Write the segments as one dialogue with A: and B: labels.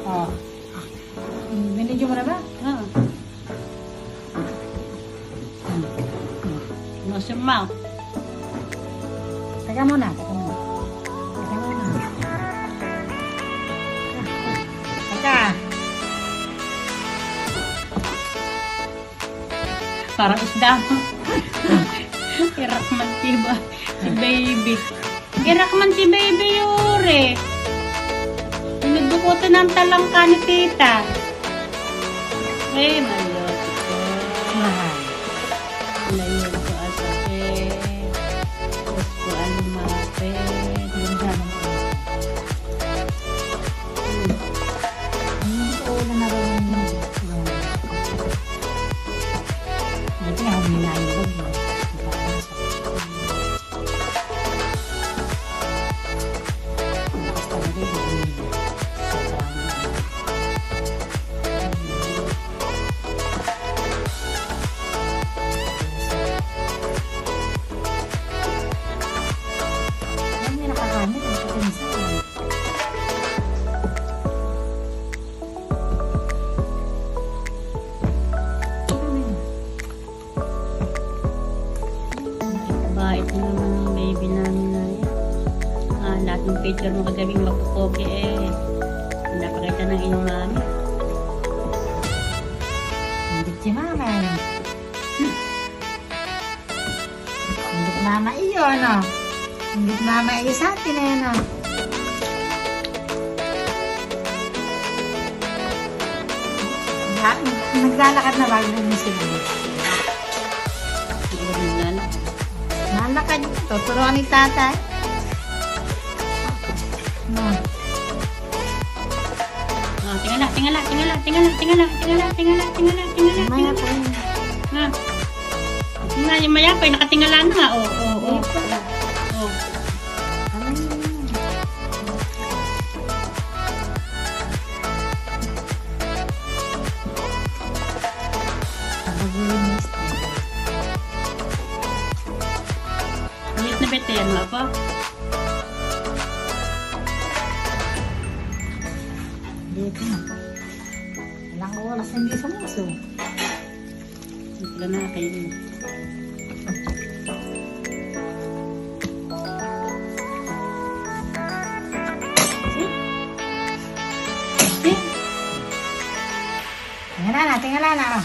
A: Oh. Binigyan mo na ba?
B: Oo. Nose your mouth.
A: Teka muna, teka muna. Teka muna. Teka.
B: Parang isda mo. Irak man si baby. Irak man si baby Yuri. Pinagdukutan ng talangka ni tita. Ay, maloti ko.
A: Mahal.
B: Layon ko asape. Tapos ko alumapit.
A: Yung sana mo. Hindi ko na naroon yun. Hindi na humina yung bag mo. Lakas talaga yung humina. Sobrang hindi nakakamit ang patinsa.
B: Bait mo naman ng baby namin na yan. Lahat ng picture mo kagabing magpupogi napakita ng iyong mami.
A: Hindi si mama. Hindi mama iyo, ano? Hindi mama iyo sa atin, ano? Naglalakad na bago mo sila. Nalakad niya. Tuturuan ni tatay. No.
B: Tingala.
A: Maya pa yun.
B: Nga, yung mayapay, nakatingala na nga. Oo.
A: Ano yun? Baguhin niya sa
B: Ulit na beter mo ako.
A: dito na. Walang oras hindi sa muso.
B: Wala na kayo.
A: Tingala na. Oh.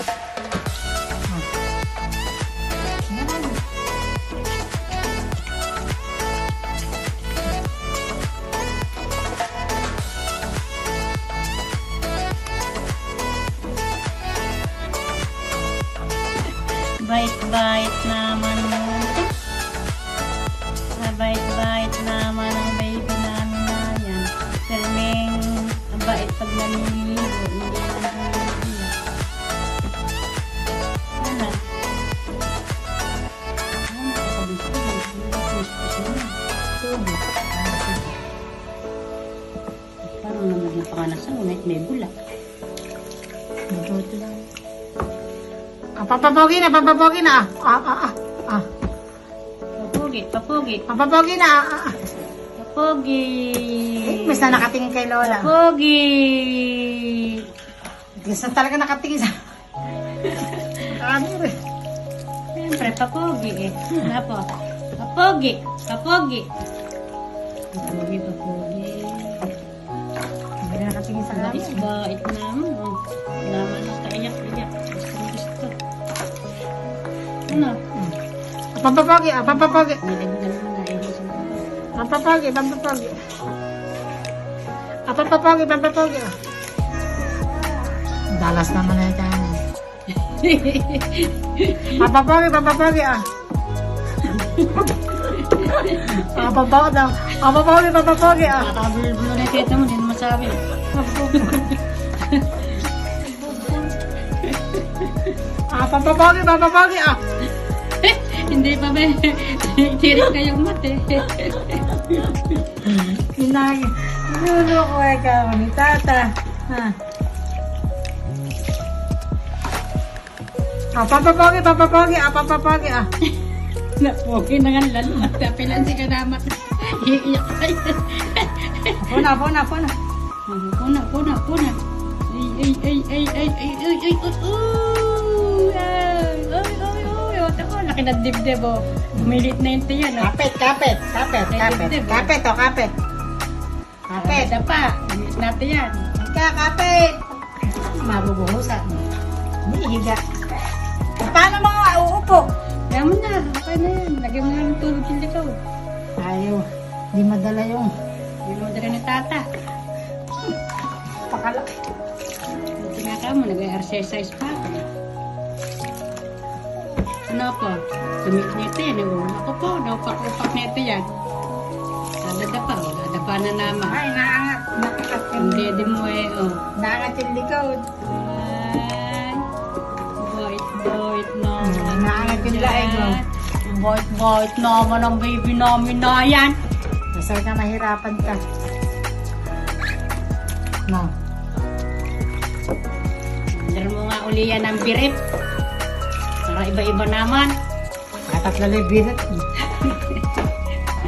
A: Tingala na.
B: Bait-bait naman mo. Bait-bait naman ang baby namin na yan. Selming, ang bait pag naliligo. Hindi naman naliligo. Ano?
A: Subo.
B: Parang naman napakanasan. Ngunit may bulak.
A: Mabuti lang. Papapogi na.
B: Papogi.
A: Papapogi na.
B: Papogi.
A: Basta nakatingin kay Lola.
B: Papogi.
A: Gusto talaga nakatingin sa... Ano rin.
B: Siyempre, papogi Ano po? Papogi. Papogi.
A: Hindi na nakatingin sa kami.
B: Bait naman. Naman na kaiyak-iyak. Gusto. Ano?
A: Papapogi.
B: May dagdag naman na
A: Papapogi. Dalas naman na ito. Papapogi. Papapogi
B: Nakakabulol na na kita mo. Hindi mo masabi.
A: Papapogi.
B: Hindi pa ba? Tirik kayong mate.
A: Nuno ko ikaw ni tata. Ha. Papapogi.
B: Napogi na nga lalo. At kapilan si kanamat. Iiyak kayo.
A: Puna.
B: Puna. Ay, laki ng dibdib, oh. Umilit na yung tiyan, oh.
A: Kapit. Kapit. Kapit, oh, kapit. Kapit.
B: Kapit pa. Umilit natin yan.
A: Kapit. Mabubuhusan. Hindi, higa. Paano mga uupo?
B: Kaya mo na, okay na yan. Lagyan mo na ng tubig yung likaw.
A: Ayaw. Di madala yung
B: Hindi mo dala ni tata.
A: pakalaki.
B: Buti nga ka mo, nag-exercise pa ako. Ano po? Tumit nito yan. Ako po, naupak-upak nito yan. Dadapa na naman.
A: Ay, naangat. Nakakat yung
B: Hindi, di mo eh, oh.
A: naangat yung likod.
B: Ay, boit naman.
A: Naangat yung laig, oh.
B: Boit naman ang baby namin na yan.
A: Masaya na mahirapan ka. No.
B: Andar mo nga uli yan ng birit. Para iba-iba naman.
A: Tatlo lang birit.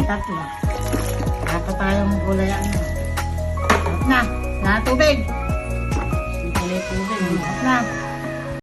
A: Tatlo. Tatlo tayong gulayan. Na. Na tubig.
B: Ang tuloy-tuloy.
A: Na.